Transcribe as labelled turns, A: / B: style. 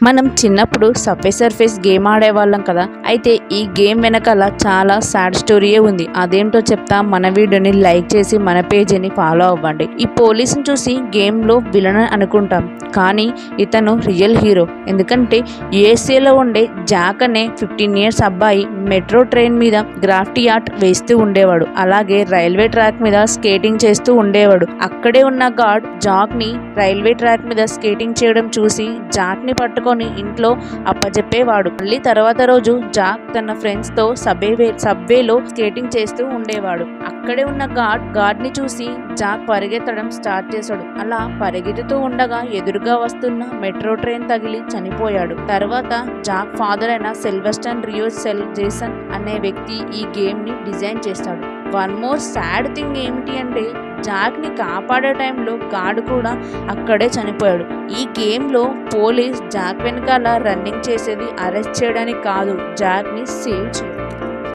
A: మనం చిన్నప్పుడు subway surface game ఆడేవాళ్ళం కదా. అయితే ఈ గేమ్ వెనకాల చాలా సాడ్ స్టోరీయే ఉంది. అదేంటో చెప్తా. మన వీడియోని లైక్ చేసి మన పేజీని ఫాలో అవ్వండి. ఈ పోలీసుని చూసి గేమ్లో విలన్ అనుకుంటాం, కానీ ఇతను రియల్ హీరో. ఎందుకంటే యుఎస్ఏలో ఉండే జాక్ అనే 15 years అబ్బాయి మెట్రో ట్రైన్ మీద గ్రాఫిటీ ఆర్ట్ వేస్తూ ఉండేవాడు. అలాగే రైల్వే ట్రాక్ మీద స్కేటింగ్ చేస్తూ ఉండేవాడు. అక్కడే ఉన్న గార్డ్ జాక్ ని రైల్వే ట్రాక్ మీద స్కేటింగ్ చేయడం చూసి జాక్ ని పట్టుకొని ఇంట్లో అప్పచెప్పేవాడు. మళ్ళీ తర్వాత రోజు జాక్ తన ఫ్రెండ్స్ తో సబ్వేలో స్కేటింగ్ చేస్తూ ఉండేవాడు. అక్కడే ఉన్న గార్డ్ ని చూసి జాక్ పరిగెత్తడం స్టార్ట్ చేశాడు. అలా పరిగెత్తుతూ ఉండగా ఎదురుగా వస్తున్న మెట్రో ట్రైన్ తగిలి చనిపోయాడు. తర్వాత జాక్ ఫాదర్ అయిన సిల్వెస్టర్ రియో జేసన్ అనే వ్యక్తి ఈ గేమ్ ని డిజైన్ చేస్తాడు. వన్ మోర్ సాడ్ థింగ్ ఏమిటి అంటే జాక్ ని కాపాడే టైంలో గార్డ్ కూడా అక్కడే చనిపోయాడు. ఈ గేమ్ లో పోలీస్ జాక్ వెనకాల రన్నింగ్ చేసేది అరెస్ట్ చేయడానికి కాదు, జాక్ ని సేవ్ చేయడం.